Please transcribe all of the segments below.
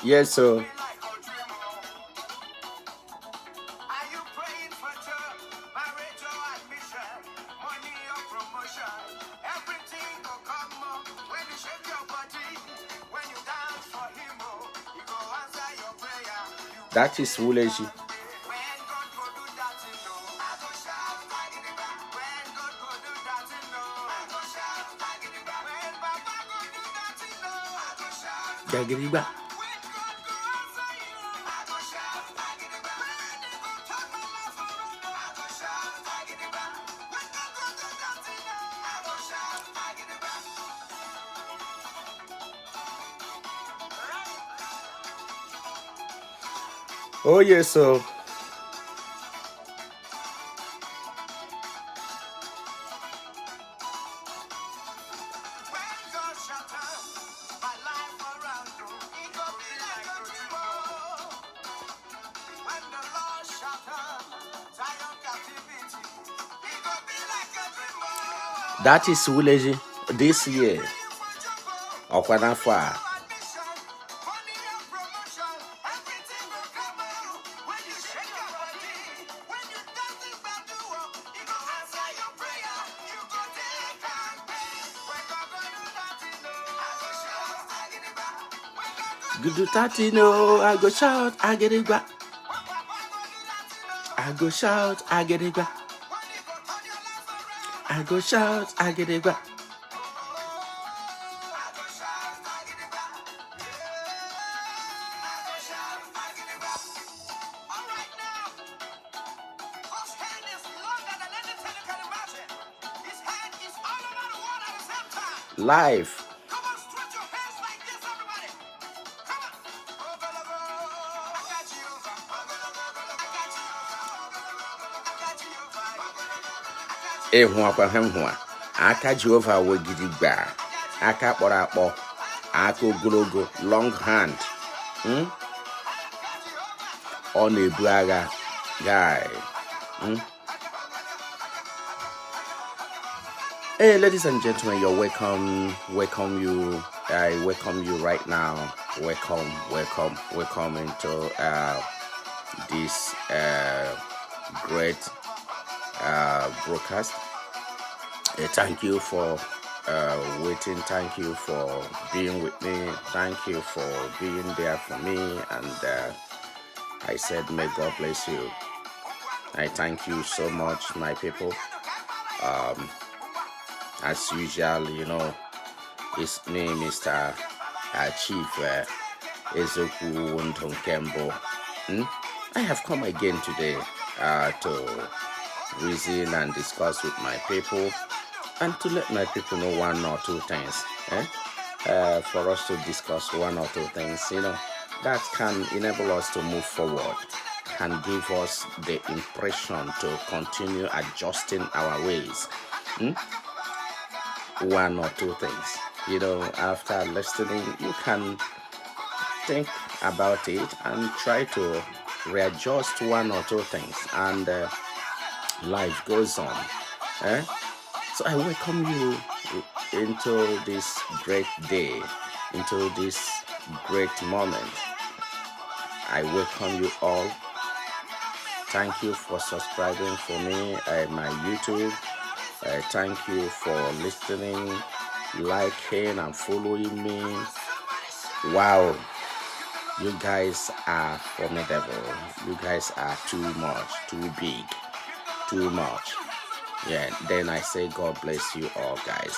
Yes, so that is Wuleji. Gagiriba. Oh yes, so that is Wuleji this year. Okwanafwa. Gudu Tatino, I go shout, I get it back. I go shout, I get it back. I go shout, I get it back. live. Aka Jehovah Wogidigba, aka kpọrọ aka ogologo, long hand. Ọ na-ebu agha, guy. Hey, ladies and gentlemen, you're welcome. I welcome you right now. Welcome into this great broadcast. Thank you for waiting. Thank you for being with me. Thank you for being there for me. And I said, may God bless you. I thank you so much, my people. As usual, you know, his name is Chief Ezoku Wuntonkembo. I have come again today to reason and discuss with my people, and to let my people know one or two things. For us to discuss one or two things, you know, that can enable us to move forward, can give us the impression to continue adjusting our ways. One or two things, you know, after listening, you can think about it and try to readjust one or two things, and life goes on. So I welcome you into this great day, into this great moment. I welcome you all. Thank you for subscribing for me at my YouTube. Thank you for listening, liking, and following me. Wow, you guys are formidable. You guys are too much, too big, too much. Yeah, then I say God bless you all, guys.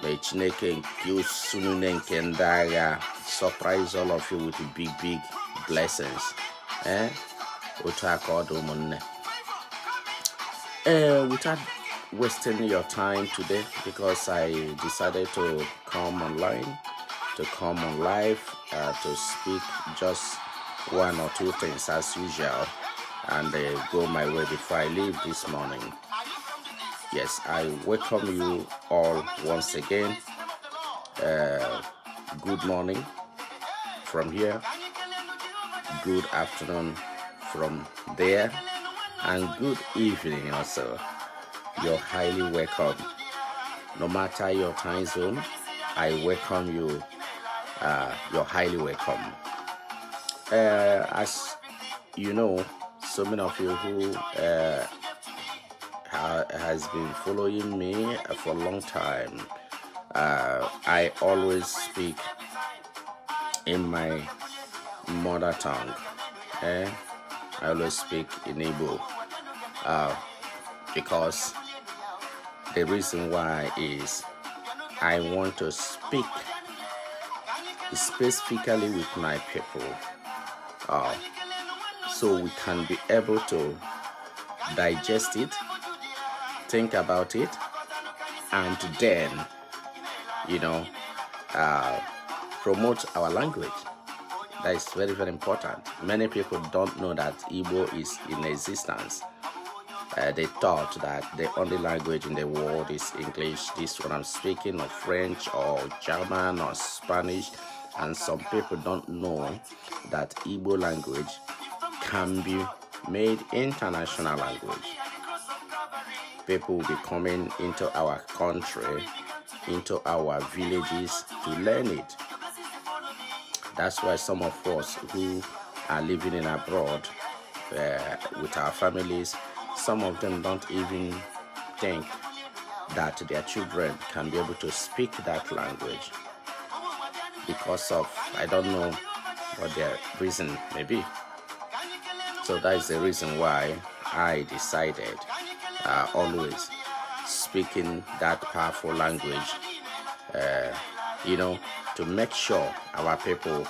May Chineke surprise all of you with big blessings. Without wasting your time today, because I decided to come online, to come on live, to speak just one or two things as usual, and go my way before I leave this morning. Yes, I welcome you all once again. Good morning from here, good afternoon from there, and good evening also. You're highly welcome. No matter your time zone, I welcome you. You're highly welcome. As you know, so many of you who has been following me for a long time, I always speak in my mother tongue. I always speak in Igbo, because the reason why is I want to speak specifically with my people, so we can be able to digest it, think about it, and then, you know, promote our language. That is very important. Many people don't know that Igbo is in existence. They thought that the only language in the world is English, this one I'm speaking, or French, or German, or Spanish. And some people don't know that Igbo language can be made international language. People will be coming into our country, into our villages to learn it. That's why some of us who are living in abroad with our families, some of them don't even think that their children can be able to speak that language because of, I don't know what their reason may be. So that is the reason why I decided always speaking that powerful language, you know, to make sure our people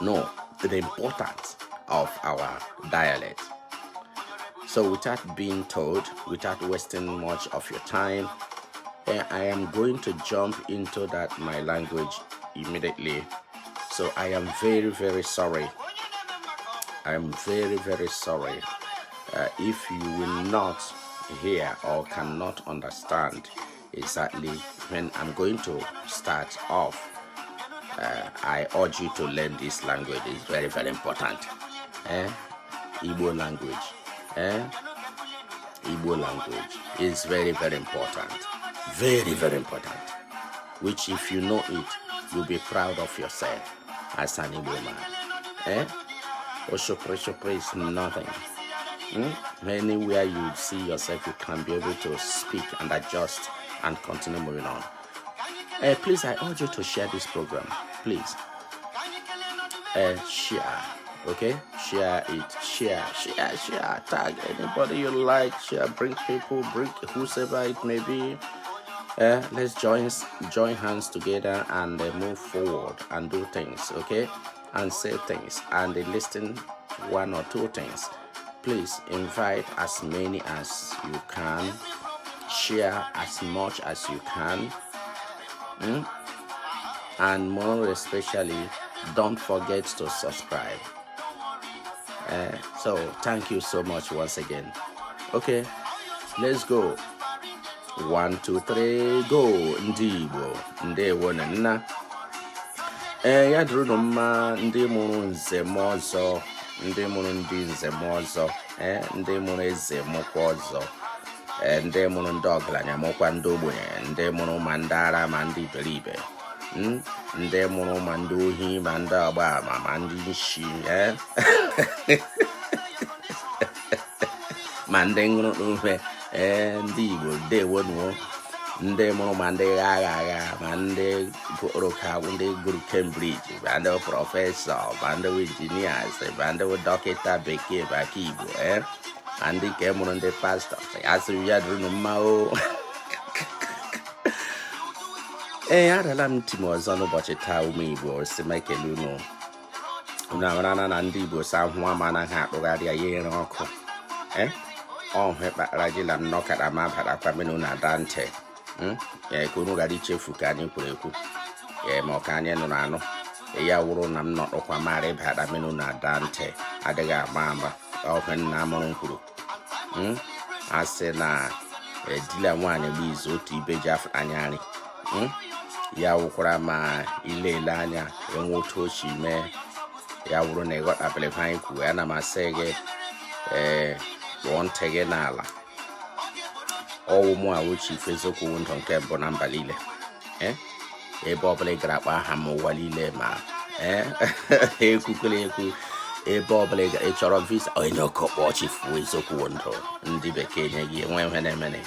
know the importance of our dialect. So without being told, without wasting much of your time, I am going to jump into that my language immediately. So I am very, very sorry. I am very, very sorry if you will not hear or cannot understand exactly when I'm going to start off. I urge you to learn this language. It's very, very important. Igbo language. Igbo language is very, very important. Very, very important. Which if you know it, you'll be proud of yourself as an Igbo man. Oshopre is nothing. Anywhere you see yourself, you can be able to speak and adjust and continue moving on. Please, I urge you to share this program. Please. Share. Okay? Share it. Share. Tag anybody you like. Share. Bring people. Bring whosoever it may be. Let's join hands together and move forward and do things. Okay? And say things and listen one or two things. Please invite as many as you can. Share as much as you can. And more especially, don't forget to subscribe. So thank you so much once again. Okay, let's go. 1, 2, 3, go. Ndị Igbo, ndewo na nna. Ya dịrị unu mma ndị mụrụ nze m ọzọ, ndị mụrụ ndị nze m ọzọ, ndị mụrụ eze mụkwa ọzọ, ndị mụrụ ndị ọgaranya mụkwa ndị ogbenye, ndị mụrụ ma ndị ara ma ndị iberibe, ndị mụrụ ma ndị ohi ma ndị ọgba ama ma ndị nshi, ma ndị ṅụrụ n'uhe, ndị Igbo ndewo nuo. Ndị mụrụ ma ndị agha ma ndị gụrụ ndị gụrụ Cambridge, ma ndị prọfesọ, ma ndị injinias, ma ndị dọkịta bekee maka Igbo, ma ndị ka mụrụ ndị pastọ. Ya sịrị ya dịrị unu mma o. Arịala m ntị m ọzọ n'ụbọchị taa ụmụ Igbo si m ekele unu. Unu amarana na ndị Igbo sa ahụ ama anaghị akpụgharị ya ere ọkụ. Ọhụ kpakara ji na nnọkara ma barakwa menu na ada ntị. Ka unu gara ichefu ka anyị kwuru ekwu. Ma ọ ka anyị nụrụ anụ. Ya wụrụ na m nọdụkwa mara ịbara menu na ada ntị adịghị ama ọhụ nna mụrụ kwuru. A sị na dila nwaanyị bụ izu otu ibe ji afọ anya nri. Ya wụkwara ma ilele anya enwe otu ochi mee. Ya wụrụ na ịghọtabere ha anyị kwuru. Ana m asị gị kpụọ ntị gị n'ala. Ọwụ mụ awụchi eziokwu ndụ nke mbụ na mba niile. Ebe ọbụla ị gara akpa aha m ụwa niile ma ekwukwere ekwu. Ebe ọbụla ị chọrọ visa onye ọkụ kpọọ chifu eziokwu ndụ ndị bekee nye gị enwe ihe na-emene.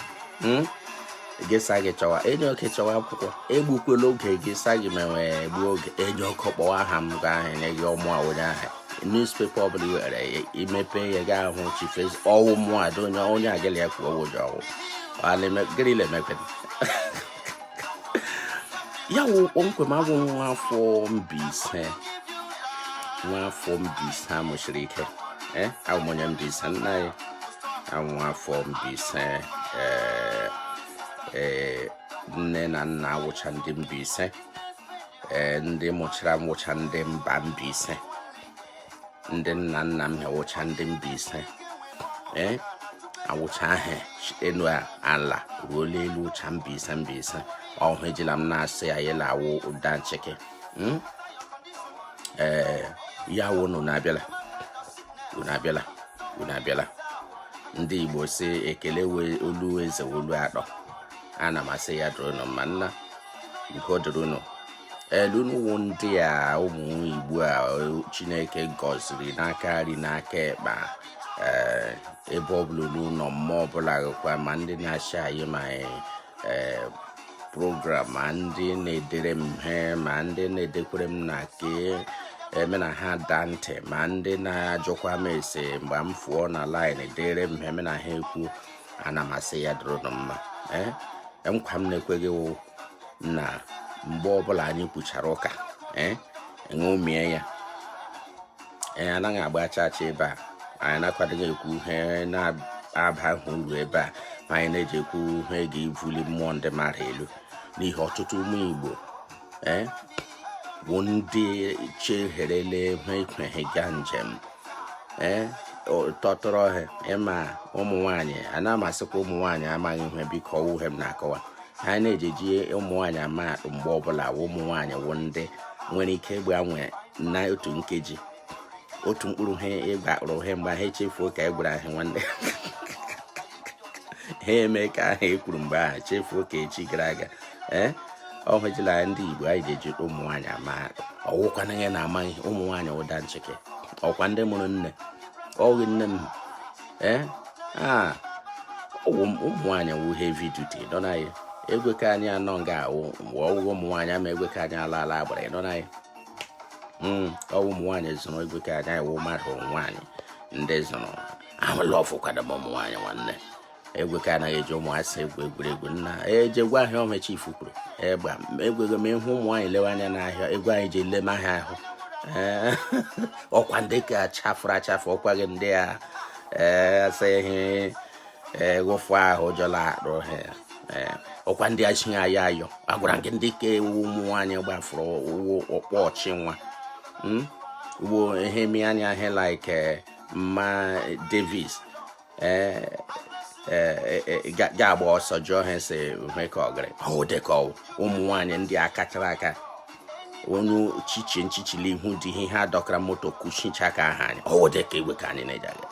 Gịsa gị chọwa enye oke chọwa akwụkwọ egbukwela oge gịsa gị menwe egbu oge enye ọkụ kpọọ aha m ga ahụ nye gị ọmụ onye ahụ. Newspaper ọbụla i were imepe ya ga ahụ chifu ọwụ mụ ada onye agịla ya kwuo ụjọ ọwụ. Ya wụ kpọmkwem abụ nwafọ Mbaise. Nwafọ Mbaise amụsiri ike. Abụ onye Mbaise nna ya. Nwafọ Mbaise. Nne na nna awụcha ndị Mbaise. Ndị mụchara mwụcha ndị mba Mbaise. Ndị nna nna m awụcha ndị Mbaise. Awụcha ahụ enu ala ruo elu ụcha Mbaise. Ọhụ ejila m na-asị ya yela awụ ụda ncheke. Ya wụ unu na-abịala. Ndị Igbo si ekele olu eze olu atọ. Ana m asị ya dịrị unu ma nna nke ọ dịrị unu. Unu wụ ndị a ụmụ Igbo a Chineke gọziri n'aka nri n'aka ekpa. Ebe ọbụla unu nọ mmụọ ọbụla gụkwa ma ndị na-achị anyị ma program ma ndị na-edere m ihe ma ndị na-edekwere m na ke emena ha da ntị ma ndị na-ajụkwa m ese mgbe m fụọ na line edere m ihe emena ha ekwu. Ana m asị ya dịrị unu mma. Nkwa m na-ekweghị na mgbe ọbụla anyị kwuchara ụka ṅomie ya anaghị agba chacha ebe a. Anyị na-akwadoghị ekwu ihe na-aba uru ebe a anyị na-ejekwu ha ga-evuli mmụọ ndị mmadụ elu n'ihi ọtụtụ ụmụ Igbo bụ ndị cheherele ha ekweghị gaa njem tọtọrọ ha ịma ụmụ nwaanyị a na-amasịkwa ụmụ nwaanyị amaghị ihe biko ọwụhe m na-akọwa ha na-ejeji ụmụ nwaanyị ama mgbe ọbụla ụmụ nwaanyị wụ ndị nwere ike ịgbanwe na otu nkeji otu mkpụrụ ha ịgbakpụrụ ha mgbe ha echefuo ka e gwara ha nwanne ha eme ka ahụ ekwuru mgbe ahụ chefuo ka echi gara aga ọhụjila ndị Igbo anyị ga-eji ụmụ nwaanyị ama ọwụkwana ihe na-amaghị ụmụ nwaanyị ụda ncheke ọkwa ndị mụrụ nne ọghị nne m ụmụ nwaanyị wụ heavy duty nọ na ya egwe ka anyị anọ nga awụ mgbe ọwụghị ụmụ nwaanyị ama egwe ka anyị ala agbara nọ na ya ọwụ ụmụ nwaanyị zụrụ egwe ka anyị wụ mmadụ nwaanyị ndị zụrụ ahụla ọfụkwado m ụmụ nwaanyị nwanne egwe ka anaghị eji ụmụasị egwu egwuregwu nna eje gwa ahịa ọmechi ifu kwuru egwego m ịhụ ụmụ nwaanyị lewe anya n'ahịa egwu anyị ji ele m ahịa ahụ ọkwa ndị ka chafụrụ achafụ ọkwa gị ndị a asa ihe ghụfụ ahụ jọla akpụ ha ọkwa ndị achịghị aya ayọ agwara gị ndị ka ewu ụmụ nwaanyị gbafụrụ uwe ọkpọ ọchị nwa ugbo ihe mi anya ihe like mma Davis ga-agba ọsọ jụọ ha si hwe ka ọgịrị dịka ụmụ nwaanyị ndị a kachara aka onye chichi nchichili ihu dị ihe ha dọkara moto kuchicha ka aha anyị dịka igwe ka anyị na-eje aga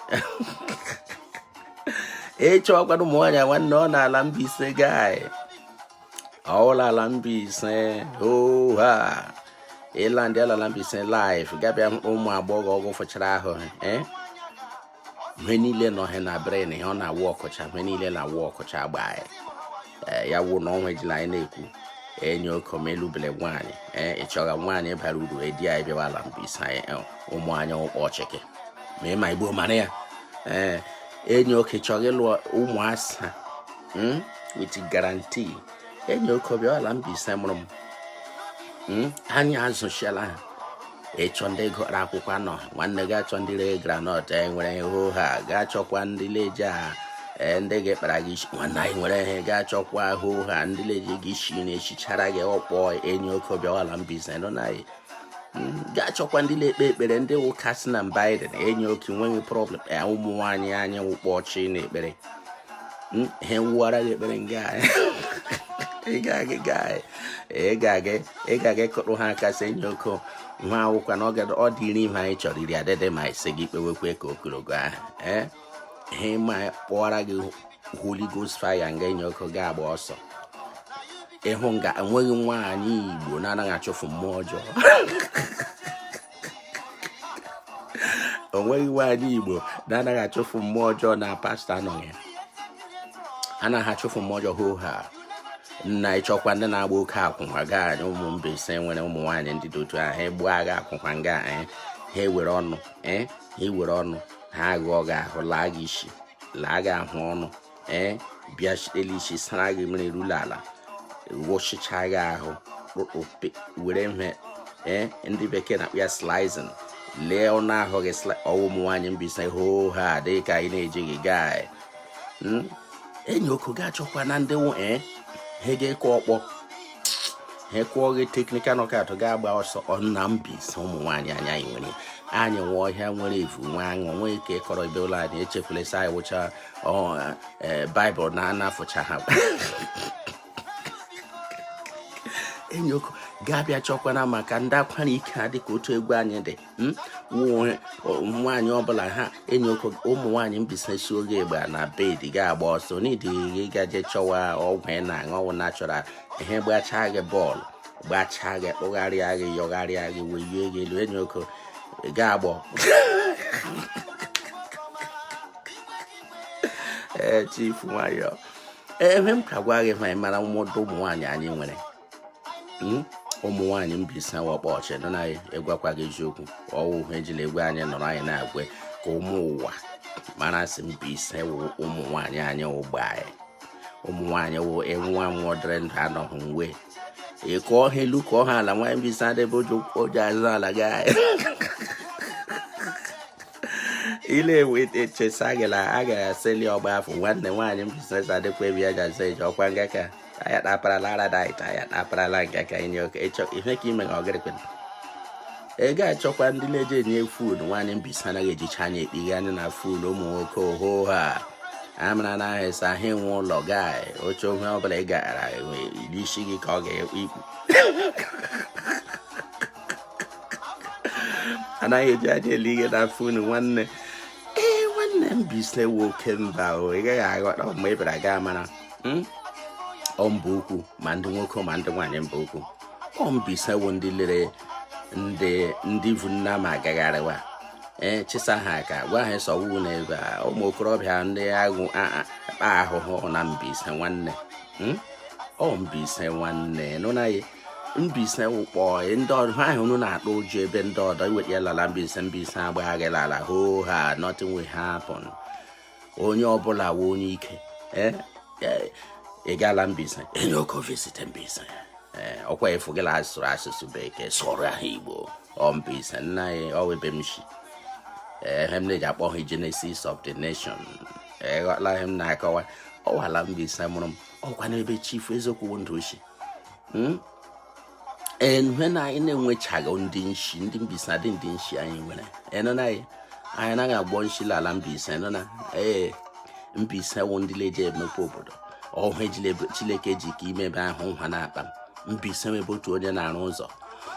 ịchọkwado ụmụ nwaanyị nwanne ọ na-ala Mbaise gai ọwụla ala Mbaise ha ịla ndị alala Mbaise live gabịa ụmụ agbọghọ ọgwụ fụchara ahụ mgbe niile nọ ha na brain ihe ọ na-awụ ọkọcha mgbe niile na-awụ ọkọcha agba ya wụ na ọnwa ejila anyị na-ekwu enyi okom elubele nwaanyị ịchọga nwaanyị bara uru edi anyị bịawa ala Mbaise anyị ụmụ anyị ọchịkị ma ịma Igbo mara ya enyi oke chọrọ ịlụ ụmụasa with guarantee enyi oke bịawa ala Mbaise mụrụ m anyị azụchiala ha ịchọ ndị gụrụ akwụkwọ anọ nwanne gị achọ ndị ree granọt nwere ihe ha ga-achọkwa ndị leje ndị ga-ekpara gị isi nwanne anyị nwere ihe ga-achọkwa ahụ ha ndị leje gị isi na-echichara gị ọkpọ enyi oke bịawala Mbaise nọ na ya ga-achọkwa ndị na-ekpe ekpere ndị ụka si na Biden enyi oke nweghị problem ụmụ nwaanyị anyị wụkpọ ọchị na ekpere he wụwara gị ekpere nga ị ga-aga kụrụ ha aka sị enyi oke nwa akwụkwọ na ọ dị iri ihe anyị chọrọ iri adịdị ma ise gị kpewekwe ka okologo ahụ ihe ma kpọwara gị Holy Ghost fire nga enyi oke ga-agba ọsọ ịhụ nga enweghị nwaanyị Igbo na-anaghị achụfụ mmụọ ọjọọ onweghị nwaanyị Igbo na-anaghị achụfụ mmụọ ọjọọ na pastọ anọghị anaghị achụfụ mmụọ ọjọọ hoo ha nna ịchọkwa ndị na-agba oke akwụnwa gaa anyị ụmụ Mbaise nwere ụmụ nwaanyị ndị dị otu ahụ egbuo agha akwụnwa nga ha ewere ọnụ ha agụọ gị ahụ laa gị isi laa gị ahụ ọnụ bịa elu isi sara gị mmiri rula ala wụchicha gị ahụ were mhe ndị bekee na-akpọ ya slicing lee ọnụ ahụ gị ọwụ ụmụ nwaanyị Mbaise hoo ha dị ka anyị na-ejighị gaa enyi oku ga-achọkwa na ndị ha ga-ekwe ọkpọ ha kwụọ gị teknikal nọkat ga-agba ọsọ ọna Mbaise ụmụ nwaanyị anyị nwere anyị nwe ọhịa nwere evu nwe aṅụ nwee ike kọrọ ebe ụlọ anyị echefulesa anyị wụcha Baịbụl na-anafụcha ha enyi oku ga-abịa chọkwana maka ndị akwara ike ha dịka otu egwu anyị dị nwaanyị ọbụla ha enyi oku ụmụ nwaanyị Mbaise si oge egbe na bed ga-agba ọsọ n'idi gaje chọwa ọgwụ ị na-aṅụ ọnwụ nachọra ihe gbachaa gị bọọlụ gbachaa gị kpụgharịa gị yọgharịa gị weyie gị elu enyi oku ga-agbọ chifu nwayọ ebe m ka gwa gị ma ị mara mmụdụ ụmụ nwaanyị anyị nwere ụmụ nwaanyị Mbaise wakpo ọchị nọ naghị egwakwa gị eziokwu ọwụ ejila egwu anyị nọrọ anyị na-agwe ka ụmụ ụwa mara sị Mbaise wụ ụmụ nwaanyị anyị ụgbọ anyị ụmụ nwaanyị wụ enwa nwụdịrị ndụ anọghị mgbe ịkụọ ha elu kụọ ha ala nwaanyị Mbaise adịbe oji azụ ala gị ile wete chesagela aga seli oba fu nwanne nwanyị business adekwe bia ja say ọkwa ngaka aya da para la diet aya da para la ngaka inyo echo ihe ka ime ogere kwen e ga achọkwa ndị leje nye food nwanyị mbisa na ejicha anya ekpighe anya na food ụmụ nwoke oho ha amara na hesa he nwe ụlọ guy oche ohe ọbụla ị gara isi gị ka ọ ga-ikpu anaghị eji anya elighe na food nwanne mbise nwoke mba o ị gaghị aghọta ma ị bịara gaa mara ọ mba ukwu ma ndị nwoke ma ndị nwaanyị mba ukwu ọ mbise wo ndị lere ndị vu nna ma agagharịwa chisa ha ka gwa ha sọwu na ebe ụmụ okorobịa ndị agụ akpa ahụhụ na mbise nwanne ọ mbise nwanne nụ na ya mbise wụkpọ ndị ọrụ ahụ unu na-akpọ ụjọ ebe ndị ọdọ iweta lala mbise agbaghị lala ho ha nothing will happen onye ọbụla wụ onye ike ị gala mbise enye oke visite mbise ọkwa efu gị asụrụ asụsụ bekee sụrụ ha igbo ọ mbise nna ya ọ ebe m shi hem na-eji akpọ ha genesis of the nation ghọtala hem na-akọwa ọwala mbise mụrụ m ọkwa n'ebe chief eziokwu ndụ oshi when I na-enwechaghị ndị nshi ndị mbisa dị ndị nshi anyị nwere enona anyị anaghị agbọ nshi lala mbisa enona mbisa wụ ndị leje emepe obodo ọhụ Chineke ji ka imebe ahụ nha na-akpa mbisa ebe otu onye na-arụ ụzọ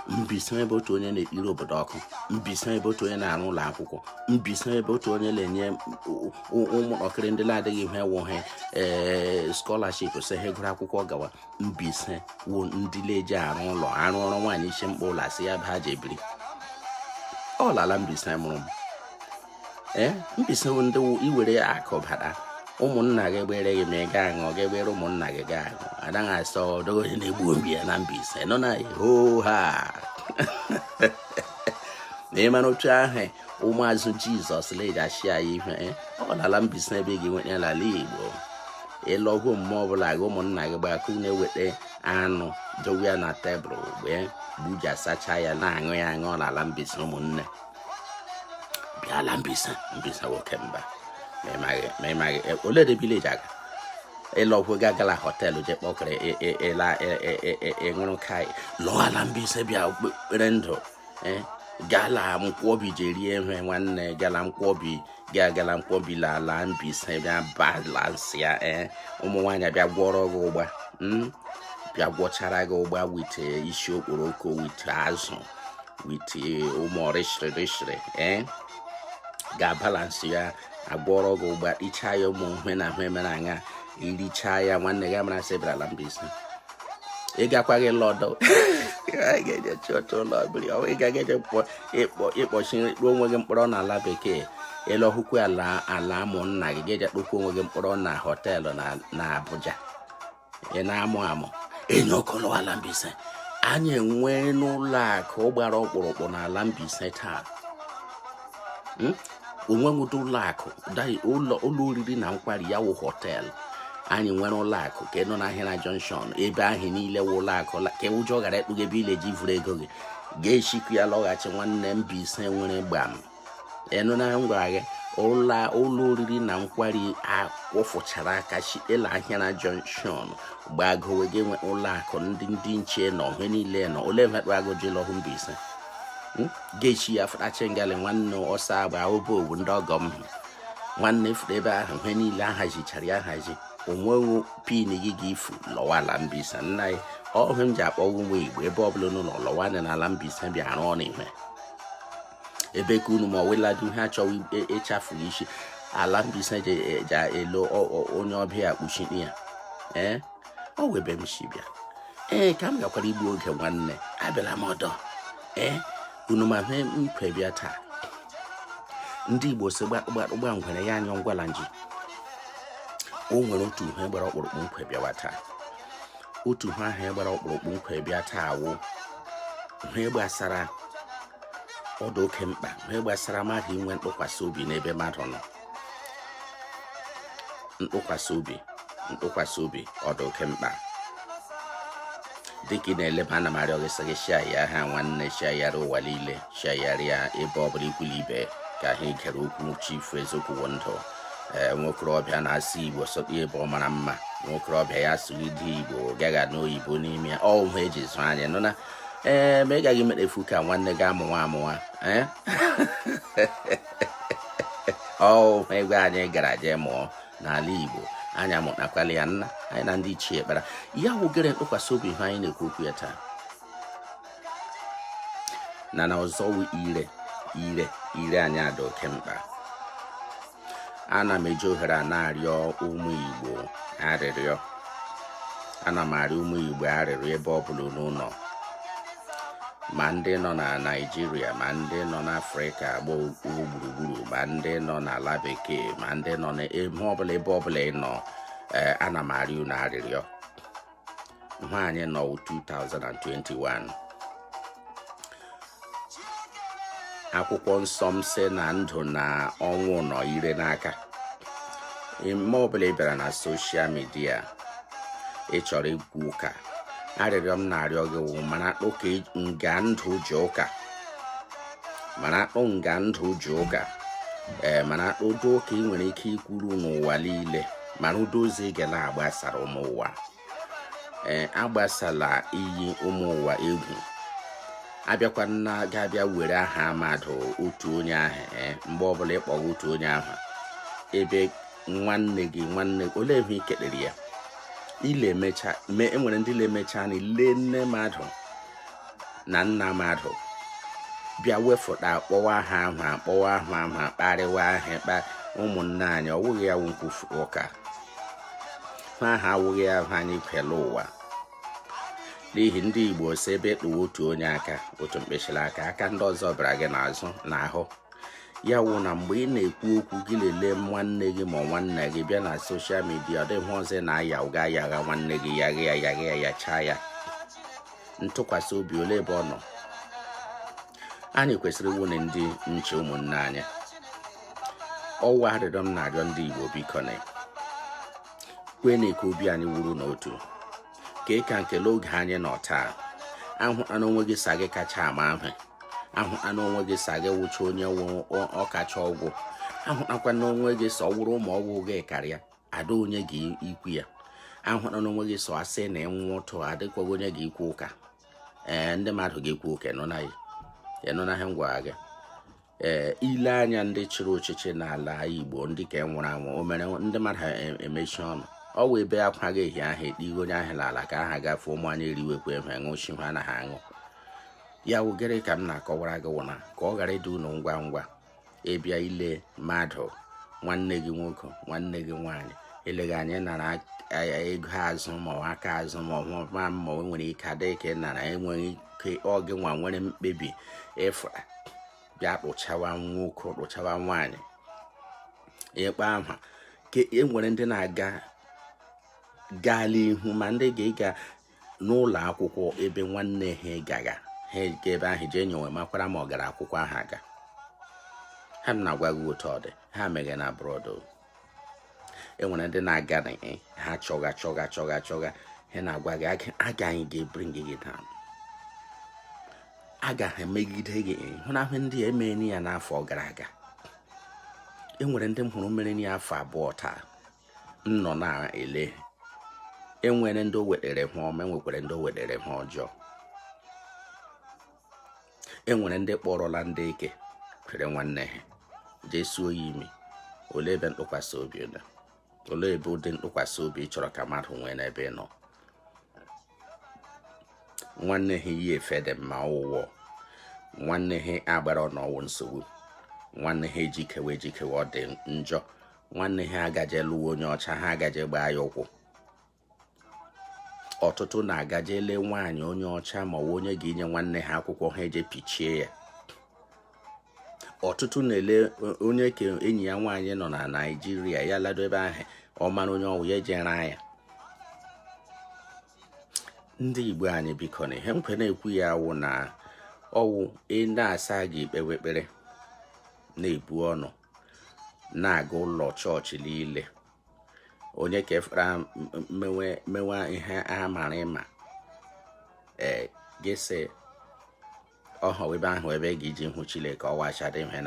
mbisa ebe otu onye na-ekpiri obodo ọkụ mbisa ebe otu onye na-arụ ụlọ akwụkwọ mbisa ebe otu onye na-enye ụmụnọkịrị ndị na-adịghị ihe wụhe scholarship so ha gụrụ akwụkwọ gawa mbisa wụ ndị leje arụ ụlọ arụ ọrụ nwaanyị isi mkpa ụlọ asị ya bụ ha ji ebiri ọ lala mbisa mụrụ m mbisa wụ ndị iwere akụ bata ụmụnna gị gbere gị ma ị ga aṅụ gị gbere ụmụnna gị ga aṅụ anaghị asọ dogo onye na-egbu obi ya na mbise nọ na ha na ịmara otu ahụ ụmụazụ Jizọs legachi ya ihe ọ lala mbise ebe gị nweta lala Igbo ịlọgwu mmụọ ọbụla gị ụmụnna gị gbakụ na-eweta anụ dowe ya na tebụl wee gbuja sacha ya na-aṅụ ya aṅụ lala mbise ụmụnne bịala mbise nwoke mba Memaghị ole de village aga ịlọgwu gagala họtelụ je kpọkere ịṅụrụ kai lọala mbise bịa kpere ndụ gala mkwobi je rie ihe nwanne gala mkwobi lala mbise bịa balance ya ụmụ nwaanyị bịa gwọrọ gị ụgba bịa gwọchara gị ụgba wit isi okporoko wit azụ wit ụmụ rishiri ga balance ya agwọrọ gị ụgba icha ya ụmụ nhwe na nhwe mere anya iricha ya nwanne gị amara sị bịarala mbise ịgakwa gị lọdọ ga-eje chọọchị ụlọ biri ọ ga-eje ịkpọchi ikpe onwe gị mkpọrọ n'ala bekee ịlọhụkwa ala ụmụnna gị ga-eje kpokwa onwe gị mkpọrọ na họtelụ na Abuja ị na-amụ enye ọkọlọ ala mbise anyị enwee n'ụlọ akụ gbara ọkpụrụkpụ n'ala mbise taa onwe nwụta ụlọ akụ ụlọ oriri na nkwari ya wụ họtelụ anyị nwere ụlọ akụ ka nọ n'ahịa na junction ebe ahụ niile wụ ụlọ akụ ka ụjọ gara ekpughe ebe ile ji vụrụ ego gị ga-eshikwu ya lọghachi nwanne mbise nwere gbam ịnụ na ngwa gị ụlọ oriri na nkwari akwụfụchara aka chitela ahịa na junction gbagowe gị nwe ụlọ akụ ndị nche nọ ihe niile nọ ole mekpa agụjilọhụ mbise gechi ya fụtachi ngali nwanne ọsọ agba obowu ndị ọgọ m nwanne fụrụ ebe ahụ ihe niile ahazichara ya ahazi onweghị pin gị ga-efu lọwala mbise nna ya ọhụ m ji akpọgwu nwa Igbo ebe ọbụla n'ụlọ lọwanị n'ala mbise bịa arụ ọrụ ihe ebe ka unu ma weladu ha achọghị ịchafuru isi ala mbise ji elo onye ọbịa kpuchiri ya ọ wụ ebe m si bịa ka m gakwara igbu oge nwanne abịala m ọdọ unu ma he nkwe bịa taa ndị Igbo si gba ngwere ya anya ngwala nji o nwere otu ihe gbara ọkpụrụkpụ nkwe bịawa taa otu ha ahụ gbara ọkpụrụkpụ nkwe bịa taa wụ ihe gbasara ọdụ oke mkpa ihe gbasara mmadụ inwe ntụkwasị obi n'ebe mmadụ nọ ntụkwasị obi ọdụ oke mkpa dịka ị na-eleba ana m arịọ gị sị gị shia ya ha nwanne shia yara ụwa niile shia yara ya ebe ọ bụla ikwuli ibe ka ha gere okwu Chief Eziokwu Ndụ nwokorobịa na-asụ Igbo sọkpa ebe ọ mara mma nwokorobịa ya sụgide Igbo gaga n'oyibo n'ime ya ọhụ eji zụ anyị nụ na ma ị gaghị merefu ka nwanne gị amụwa ọhụ ego anyị gara jee mụọ n'ala Igbo anyị amụtakwala ya nna anyị na ndị ichie kpara ya wụgere ntụkwasị obi ihe anyị na-ekwu okwu ya taa na ọzọ ire anyị ada oke mkpa. Ana m eji ohere a na-arịọ ụmụ Igbo arịrịọ ana m arịọ ụmụ Igbo arịrịọ ebe ọ bụla n'ụlọ ma ndị nọ na Naịjirịa ma ndị nọ n'Afrịka gburugburu ma ndị nọ n'ala bekee ma ndị nọ n'ebe ọbụla ị nọ ana m arịọ unu arịrịọ hụ anyị nọ 2021 akwụkwọ nsọ m sị na ndụ na ọnwụ nọ ire n'aka. Mgbe ọbụla ị bịara na soshal midia ị chọrọ ikwu ụka arịrịọ m na-arịọ gị wụ mana oke nga ndụ ji ụka mana nga ndụ ji ụka mana ụdọ ka ị nwere ike ikwuru n'ụwa niile mana ụdọ ozi ị ga na-agbasara ụmụ ụwa agbasala iyi ụmụ ụwa egwu abịakwa na ga-abịa were aha mmadụ otu onye ahụ mgbe ọbụla ịkpọga otu onye ahụ ebe nwanne gị olee ebe ikelere ya enwere ndị lemecha na ile nne mmadụ na nna mmadụ bịa wefụta akpọwa aha ahụ akparịwa aha ụmụnne anyị ọwụghị ya nkwufu ụka aha awụghị ya ahụ anyị kwele ụwa n'ihi ndị Igbo si ebe kpụwa otu onye aka otu mkpechiri aka ndị ọzọ bịara gị n'azụ n'ahụ ya wụ na mgbe ị na-ekwu okwu gị lelee nwanne gị ma nwanne gị bịa na soshal midia ọ dịghị ọzọ na-aya ụga yagha nwanne gị yachaa ya ntụkwasị obi ole ebe ọ nọ. Anyị kwesịrị nwune ndị nche ụmụnne anyị ọwa arịrịọ m na-arịọ ndị Igbo biko na kwe na-eke obi anyị wuru n'otu ka ị ka nkele oge anyị nọ taa ahụta n'onwe gị sa gị kacha ama ahụ ahụta n'onwe gị sa gị wụcha onye ọkacha ọgwụ ahụtakwa n'onwe gị sọ wụrụ ụmụ ọgwụ gị karịa ada onye gị ikwu ya ahụta n'onwe gị sọ asị na ịnwụtụ adịkwaghị onye gị ikwu ụka ndị mmadụ ga-ekwu ụka nọ na ha ngwa gị ile anya ndị chịrị ọchịchị n'ala Igbo ndị ka nwụrụ anwụ o mere ndị mmadụ emechi ọnụ ọ wụ ebe akwaghị ehi ahụ ekpigo onye ahụ n'ala ka aha gafee ụmụ anyị eriwekwa eme ṅụchi ha anaghị aṅụ ya wụgere ka m na-akọwara gị wụna ka ọ ghara ịdị unu ngwa ngwa ịbịa ile mmadụ nwanne gị nwoke nwanne gị nwaanyị eleghị anya nara ego azụ ma aka azụ ma ọma ma o nwere ike adị ka nara enweghị ike ọ gị nwa nwere mkpebi ịfụra bịa kpụchawa nwoke kpụchawa nwaanyị ịkpa aha ka e nwere ndị na-aga gaala ihu ma ndị ga-ịga n'ụlọ akwụkwọ ebe nwanne ha gaga ha ga ebe ahụ jee nyewe makwara ma ọ gara akwụkwọ ahụ aga ha m na-agwa gị otu ọ dị ha meghe na brọdo enwere ndị na-aga na ha chọga ha na-agwa gị agaghị ga-ebring gị down agaghị emegide gị hụ na ahụ ndị emere ya n'afọ gara aga enwere ndị m hụrụ mere ya afọ abụọ taa m nọ na-ele enwere ndị o wetere ha ọma enwekwere ndị o wetere ha ọjọọ enwere ndị kpọrọla ndị eke kwere nwanne ha jee suo ya imi olee ebe ntụkwasị obi dị olee ebe ụdị ntụkwasị obi ị chọrọ ka mmadụ nwee n'ebe ị nọ nwanne ha yi efe dị mma ụwọ nwanne ha agbara n'ọwụ nsogbu nwanne ha ejikewe ọ dị njọ nwanne ha agaje lụwa onye ọcha ha agaje gbaa ya ụkwụ ọtụtụ na-agaje lee nwaanyị onye ọcha ma ọ onye ga-enye nwanne ha akwụkwọ ha eje pichie ya ọtụtụ na-ele onye ka enyi ya nwaanyị nọ na Naịjirịa ya lado ebe ahụ ọ mara onye ọwụ ya ejera ya ndị Igbo anyị biko na ihe nkwe na-ekwu ya wụ na ọwụ ị na-asa gị ikpewe ekpere na-ebu ọnụ na-aga ụlọ chọọchị niile onye ka efere mewa ihe a mara ịma gịsị ọhọ ebe ahụ ebe gị ji hụ Chineke ọwachadị ihe na